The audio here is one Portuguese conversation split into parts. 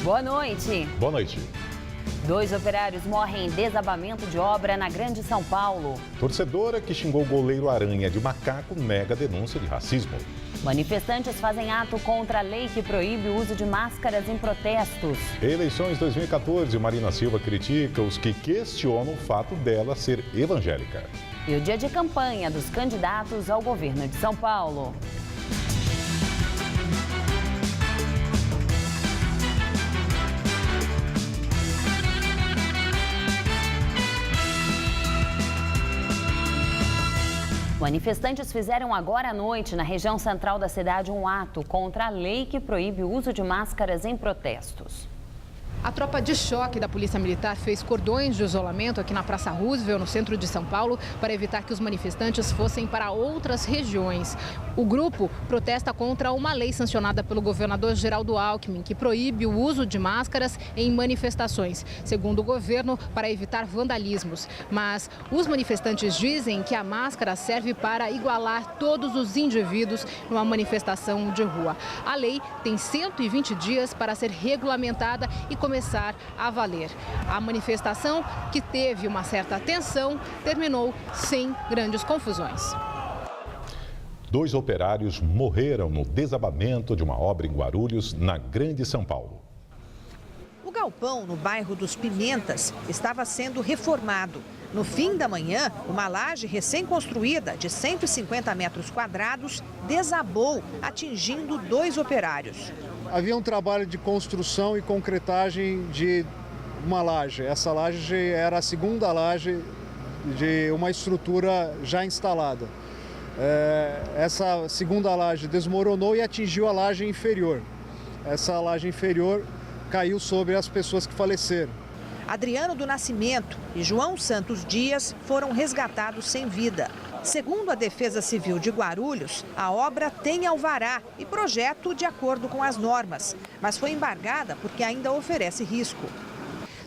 Boa noite. Boa noite. 2 operários morrem em desabamento de obra na Grande São Paulo. Torcedora que xingou o goleiro Aranha de macaco nega denúncia de racismo. Manifestantes fazem ato contra a lei que proíbe o uso de máscaras em protestos. Eleições 2014, Marina Silva critica os que questionam o fato dela ser evangélica. E o dia de campanha dos candidatos ao governo de São Paulo. Manifestantes fizeram agora à noite, na região central da cidade, um ato contra a lei que proíbe o uso de máscaras em protestos. A tropa de choque da Polícia Militar fez cordões de isolamento aqui na Praça Roosevelt, no centro de São Paulo, para evitar que os manifestantes fossem para outras regiões. O grupo protesta contra uma lei sancionada pelo governador Geraldo Alckmin, que proíbe o uso de máscaras em manifestações, segundo o governo, para evitar vandalismos. Mas os manifestantes dizem que a máscara serve para igualar todos os indivíduos numa manifestação de rua. A lei tem 120 dias para ser regulamentada e começar a valer. A manifestação, que teve uma certa tensão, terminou sem grandes confusões. 2 operários morreram no desabamento de uma obra em Guarulhos, na Grande São Paulo. O galpão, no bairro dos Pimentas, estava sendo reformado. No fim da manhã, uma laje recém-construída de 150 metros quadrados desabou, atingindo 2 operários. Havia um trabalho de construção e concretagem de uma laje. Essa laje era a segunda laje de uma estrutura já instalada. Essa segunda laje desmoronou e atingiu a laje inferior. Essa laje inferior caiu sobre as pessoas que faleceram. Adriano do Nascimento e João Santos Dias foram resgatados sem vida. Segundo a Defesa Civil de Guarulhos, a obra tem alvará e projeto de acordo com as normas, mas foi embargada porque ainda oferece risco.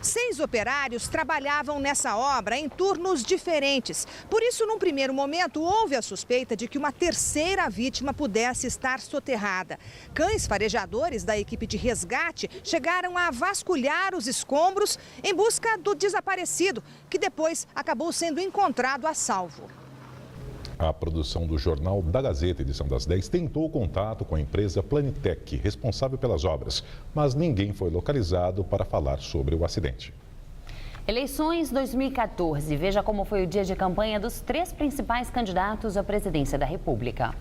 6 operários trabalhavam nessa obra em turnos diferentes. Por isso, num primeiro momento, houve a suspeita de que uma terceira vítima pudesse estar soterrada. Cães farejadores da equipe de resgate chegaram a vasculhar os escombros em busca do desaparecido, que depois acabou sendo encontrado a salvo. A produção do Jornal da Gazeta, edição das 10, tentou contato com a empresa Planitec, responsável pelas obras, mas ninguém foi localizado para falar sobre o acidente. Eleições 2014. Veja como foi o dia de campanha dos 3 principais candidatos à presidência da República.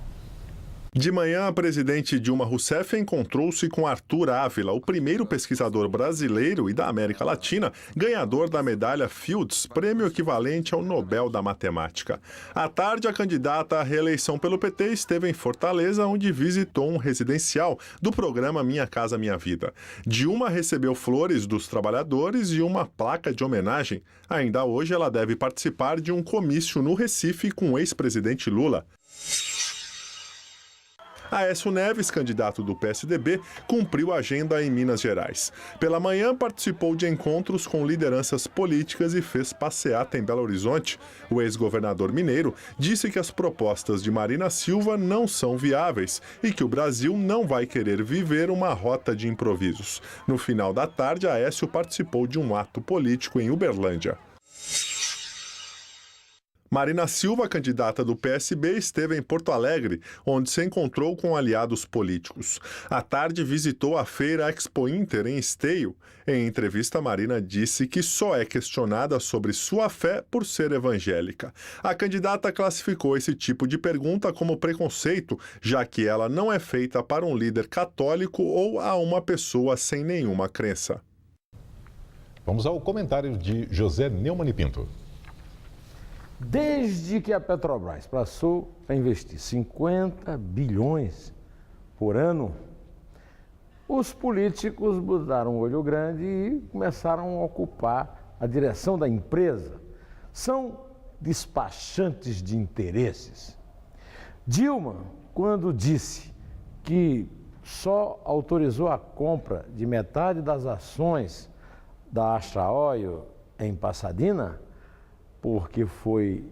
De manhã, a presidente Dilma Rousseff encontrou-se com Arthur Ávila, o primeiro pesquisador brasileiro e da América Latina ganhador da medalha Fields, prêmio equivalente ao Nobel da Matemática. À tarde, a candidata à reeleição pelo PT esteve em Fortaleza, onde visitou um residencial do programa Minha Casa Minha Vida. Dilma recebeu flores dos trabalhadores e uma placa de homenagem. Ainda hoje, ela deve participar de um comício no Recife com o ex-presidente Lula. Aécio Neves, candidato do PSDB, cumpriu a agenda em Minas Gerais. Pela manhã, participou de encontros com lideranças políticas e fez passeata em Belo Horizonte. O ex-governador mineiro disse que as propostas de Marina Silva não são viáveis e que o Brasil não vai querer viver uma rota de improvisos. No final da tarde, Aécio participou de um ato político em Uberlândia. Marina Silva, candidata do PSB, esteve em Porto Alegre, onde se encontrou com aliados políticos. À tarde, visitou a feira Expo Inter, em Esteio. Em entrevista, Marina disse que só é questionada sobre sua fé por ser evangélica. A candidata classificou esse tipo de pergunta como preconceito, já que ela não é feita para um líder católico ou a uma pessoa sem nenhuma crença. Vamos ao comentário de José Neumann e Pinto. Desde que a Petrobras passou a investir 50 bilhões por ano, os políticos botaram um olho grande e começaram a ocupar a direção da empresa. São despachantes de interesses. Dilma, quando disse que só autorizou a compra de metade das ações da Astra Oil em Pasadena, porque foi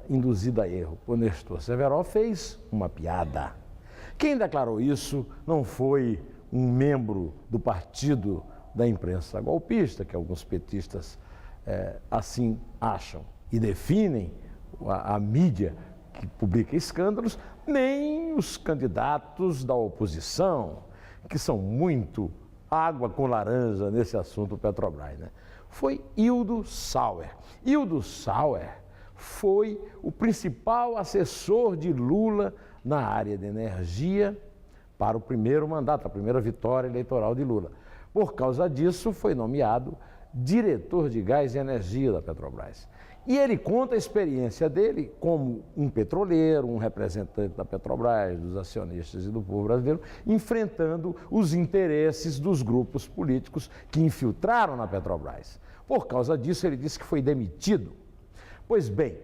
induzida a erro por Nestor Severo, fez uma piada. Quem declarou isso não foi um membro do partido da imprensa golpista, que alguns petistas assim acham e definem a mídia que publica escândalos, nem os candidatos da oposição, que são muito água com laranja nesse assunto Petrobras, né? Foi Hildo Sauer. Hildo Sauer foi o principal assessor de Lula na área de energia para o primeiro mandato, a primeira vitória eleitoral de Lula. Por causa disso, foi nomeado diretor de gás e energia da Petrobras. E ele conta a experiência dele como um petroleiro, um representante da Petrobras, dos acionistas e do povo brasileiro, enfrentando os interesses dos grupos políticos que infiltraram na Petrobras. Por causa disso, ele disse que foi demitido. Pois bem,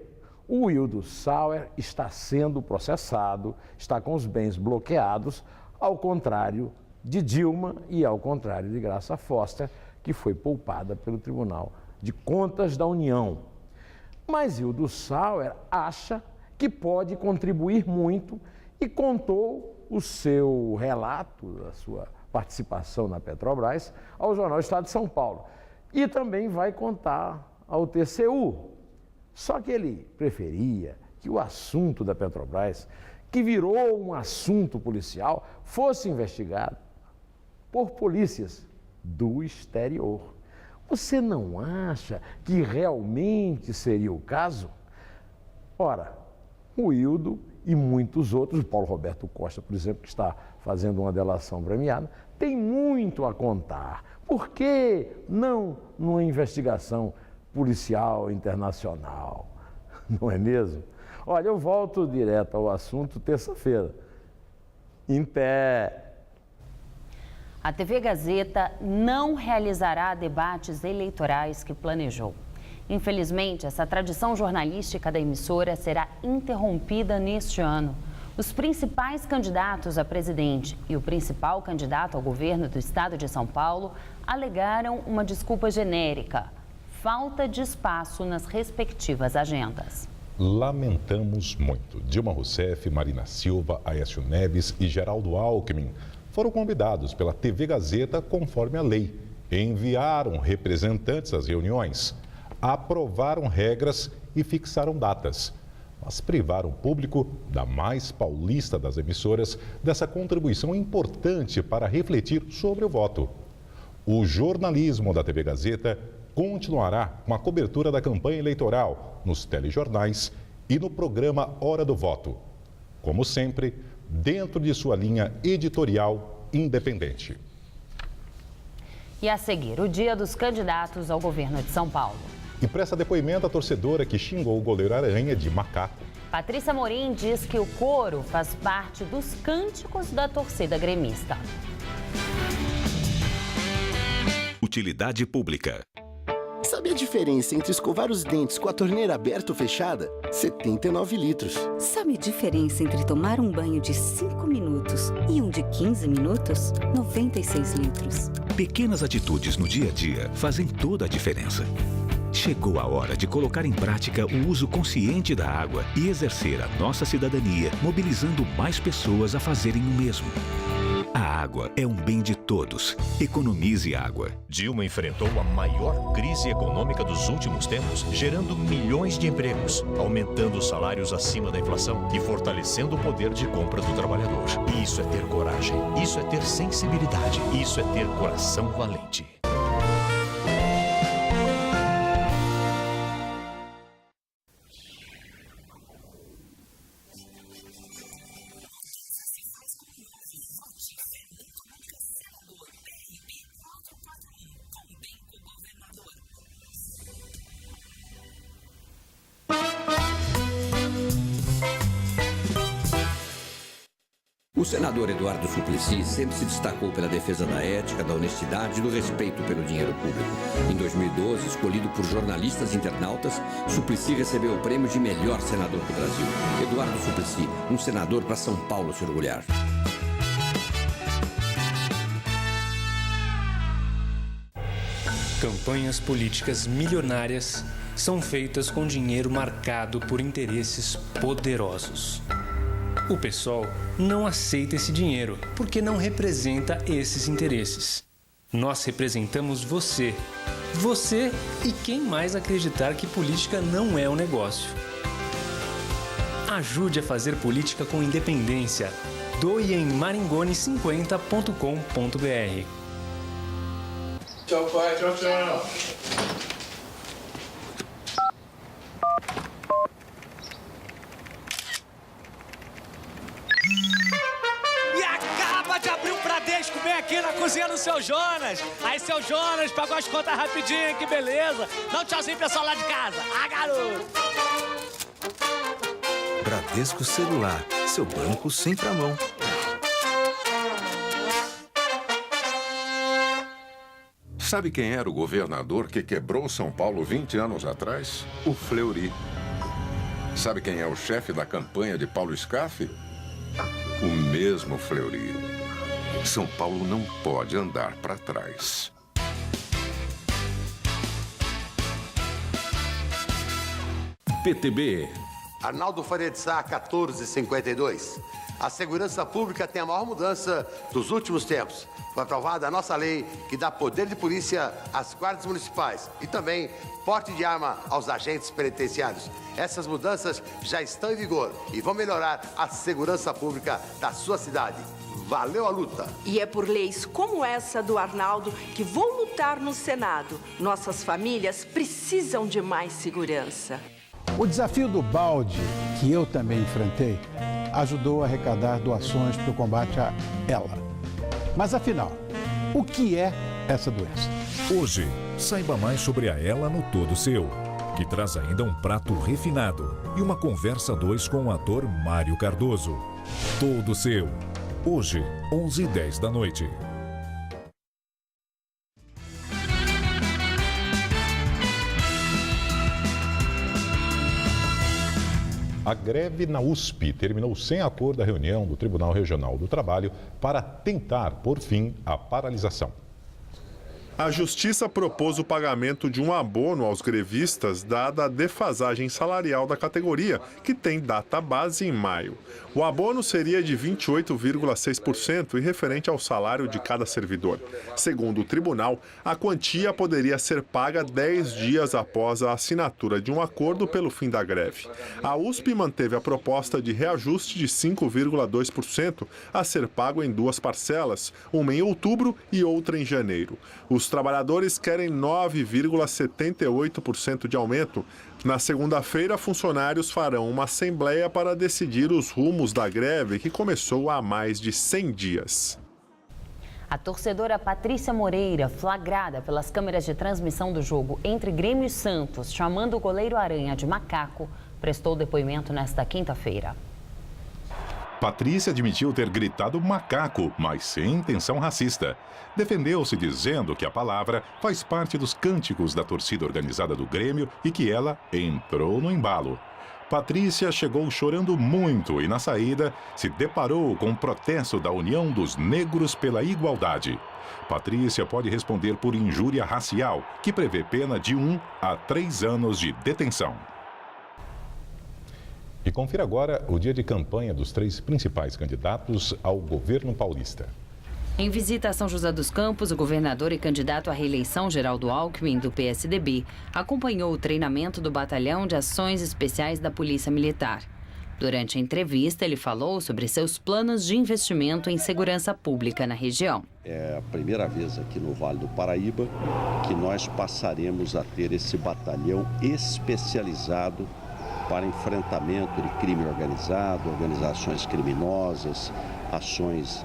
o Hildo Sauer está sendo processado, está com os bens bloqueados, ao contrário de Dilma e ao contrário de Graça Foster, que foi poupada pelo Tribunal de Contas da União. Mas Hildo Sauer acha que pode contribuir muito e contou o seu relato, da sua participação na Petrobras, ao jornal Estado de São Paulo. E também vai contar ao TCU. Só que ele preferia que o assunto da Petrobras, que virou um assunto policial, fosse investigado por polícias do exterior. Você não acha que realmente seria o caso? Ora, o Hildo e muitos outros, o Paulo Roberto Costa, por exemplo, que está fazendo uma delação premiada, tem muito a contar. Por que não numa investigação policial internacional? Não é mesmo? Olha, eu volto direto ao assunto terça-feira. Em pé. A TV Gazeta não realizará debates eleitorais que planejou. Infelizmente, essa tradição jornalística da emissora será interrompida neste ano. Os principais candidatos a presidente e o principal candidato ao governo do estado de São Paulo alegaram uma desculpa genérica: falta de espaço nas respectivas agendas. Lamentamos muito. Dilma Rousseff, Marina Silva, Aécio Neves e Geraldo Alckmin foram convidados pela TV Gazeta conforme a lei. Enviaram representantes às reuniões, aprovaram regras e fixaram datas. Mas privaram o público da mais paulista das emissoras dessa contribuição importante para refletir sobre o voto. O jornalismo da TV Gazeta continuará com a cobertura da campanha eleitoral nos telejornais e no programa Hora do Voto. Como sempre, dentro de sua linha editorial independente. E a seguir, o dia dos candidatos ao governo de São Paulo. E presta depoimento a torcedora que xingou o goleiro Aranha de macaco. Patrícia Morim diz que o coro faz parte dos cânticos da torcida gremista. Utilidade pública. Sabe a diferença entre escovar os dentes com a torneira aberta ou fechada? 79 litros. Sabe a diferença entre tomar um banho de 5 minutos e um de 15 minutos? 96 litros. Pequenas atitudes no dia a dia fazem toda a diferença. Chegou a hora de colocar em prática o uso consciente da água e exercer a nossa cidadania, mobilizando mais pessoas a fazerem o mesmo. A água é um bem de todos. Economize água. Dilma enfrentou a maior crise econômica dos últimos tempos, gerando milhões de empregos, aumentando os salários acima da inflação e fortalecendo o poder de compra do trabalhador. Isso é ter coragem, isso é ter sensibilidade, isso é ter coração valente. O senador Eduardo Suplicy sempre se destacou pela defesa da ética, da honestidade e do respeito pelo dinheiro público. Em 2012, escolhido por jornalistas e internautas, Suplicy recebeu o prêmio de melhor senador do Brasil. Eduardo Suplicy, um senador para São Paulo se orgulhar. Campanhas políticas milionárias são feitas com dinheiro marcado por interesses poderosos. O PSOL não aceita esse dinheiro porque não representa esses interesses. Nós representamos você. Você e quem mais acreditar que política não é um negócio. Ajude a fazer política com independência. Doe em maringoni50.com.br. Tchau, pai. Tchau, tchau. E acaba de abrir um Bradesco bem aqui na cozinha do seu Jonas. Aí, seu Jonas, pagou as contas rapidinho, que beleza. Dá um tchauzinho, pessoal lá de casa. Ah, garoto! Bradesco Celular, seu banco sempre à mão. Sabe quem era o governador que quebrou São Paulo 20 anos atrás? O Fleury. Sabe quem é o chefe da campanha de Paulo Scaff? O mesmo Fleury. São Paulo não pode andar para trás. PTB. Arnaldo Faria de Sá, 1452. A segurança pública tem a maior mudança dos últimos tempos. Foi aprovada a nossa lei que dá poder de polícia às guardas municipais e também porte de arma aos agentes penitenciários. Essas mudanças já estão em vigor e vão melhorar a segurança pública da sua cidade. Valeu a luta! E é por leis como essa do Arnaldo que vou lutar no Senado. Nossas famílias precisam de mais segurança. O desafio do balde, que eu também enfrentei, ajudou a arrecadar doações para o combate a ela. Mas afinal, o que é essa doença? Hoje, saiba mais sobre a Ela no Todo Seu, que traz ainda um prato refinado e uma conversa a dois com o ator Mário Cardoso. Todo Seu, hoje, 11h10 da noite. A greve na USP terminou sem acordo da reunião do Tribunal Regional do Trabalho para tentar pôr fim à paralisação. A Justiça propôs o pagamento de um abono aos grevistas, dada a defasagem salarial da categoria, que tem data base em maio. O abono seria de 28,6% e referente ao salário de cada servidor. Segundo o tribunal, a quantia poderia ser paga 10 dias após a assinatura de um acordo pelo fim da greve. A USP manteve a proposta de reajuste de 5,2% a ser pago em duas parcelas, uma em outubro e outra em janeiro. Os trabalhadores querem 9,78% de aumento. Na segunda-feira, funcionários farão uma assembleia para decidir os rumos da greve, que começou há mais de 100 dias. A torcedora Patrícia Moreira, flagrada pelas câmeras de transmissão do jogo entre Grêmio e Santos, chamando o goleiro Aranha de macaco, prestou depoimento nesta quinta-feira. Patrícia admitiu ter gritado macaco, mas sem intenção racista. Defendeu-se dizendo que a palavra faz parte dos cânticos da torcida organizada do Grêmio e que ela entrou no embalo. Patrícia chegou chorando muito e, na saída, se deparou com o protesto da União dos Negros pela Igualdade. Patrícia pode responder por injúria racial, que prevê pena de 1 a 3 anos de detenção. E confira agora o dia de campanha dos 3 principais candidatos ao governo paulista. Em visita a São José dos Campos, o governador e candidato à reeleição Geraldo Alckmin, do PSDB, acompanhou o treinamento do Batalhão de Ações Especiais da Polícia Militar. Durante a entrevista, ele falou sobre seus planos de investimento em segurança pública na região. É a primeira vez aqui no Vale do Paraíba que nós passaremos a ter esse batalhão especializado para enfrentamento de crime organizado, organizações criminosas, ações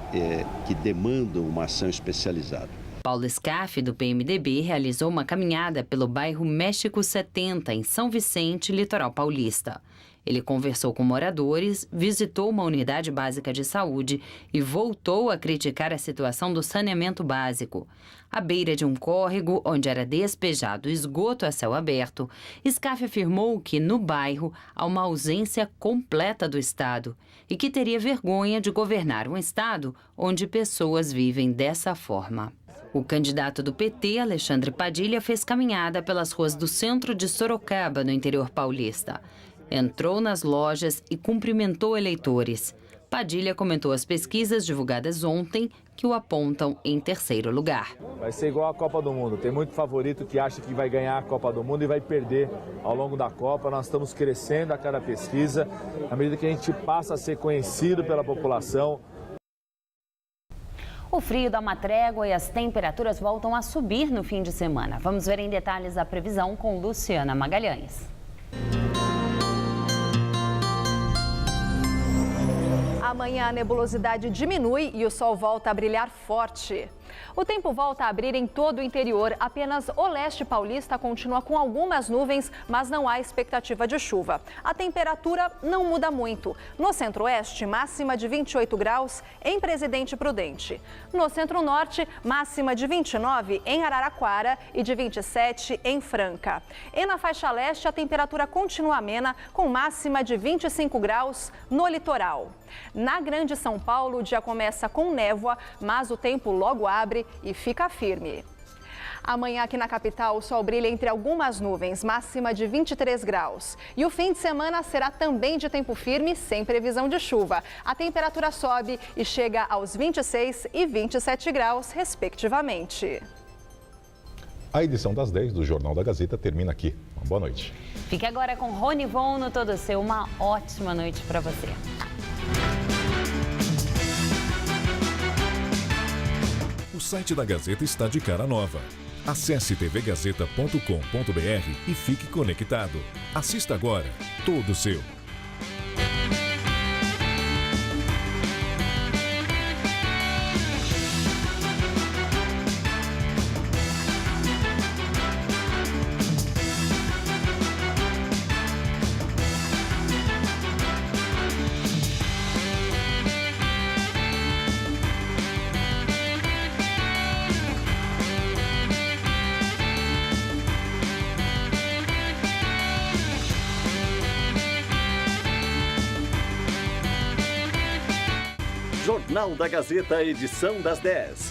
que demandam uma ação especializada. Paulo Scaff, do PMDB, realizou uma caminhada pelo bairro México 70, em São Vicente, litoral paulista. Ele conversou com moradores, visitou uma unidade básica de saúde e voltou a criticar a situação do saneamento básico. À beira de um córrego onde era despejado esgoto a céu aberto, Scaff afirmou que no bairro há uma ausência completa do Estado e que teria vergonha de governar um Estado onde pessoas vivem dessa forma. O candidato do PT, Alexandre Padilha, fez caminhada pelas ruas do centro de Sorocaba, no interior paulista. Entrou nas lojas e cumprimentou eleitores. Padilha comentou as pesquisas divulgadas ontem que o apontam em terceiro lugar. Vai ser igual a Copa do Mundo. Tem muito favorito que acha que vai ganhar a Copa do Mundo e vai perder ao longo da Copa. Nós estamos crescendo a cada pesquisa, à medida que a gente passa a ser conhecido pela população. O frio dá uma trégua e as temperaturas voltam a subir no fim de semana. Vamos ver em detalhes a previsão com Luciana Magalhães. Amanhã a nebulosidade diminui e o sol volta a brilhar forte. O tempo volta a abrir em todo o interior, apenas o leste paulista continua com algumas nuvens, mas não há expectativa de chuva. A temperatura não muda muito. No centro-oeste, máxima de 28 graus em Presidente Prudente. No centro-norte, máxima de 29 em Araraquara e de 27 em Franca. E na faixa leste, a temperatura continua amena, com máxima de 25 graus no litoral. Na Grande São Paulo, o dia começa com névoa, mas o tempo logo abre e fica firme. Amanhã aqui na capital o sol brilha entre algumas nuvens, máxima de 23 graus. E o fim de semana será também de tempo firme, sem previsão de chuva. A temperatura sobe e chega aos 26 e 27 graus, respectivamente. A edição das 10 do Jornal da Gazeta termina aqui. Uma boa noite. Fique agora com Rony Von no Todo Seu. Uma ótima noite para você. O site da Gazeta está de cara nova. Acesse tvgazeta.com.br e fique conectado. Assista agora Todo Seu. Jornal da Gazeta, edição das 10.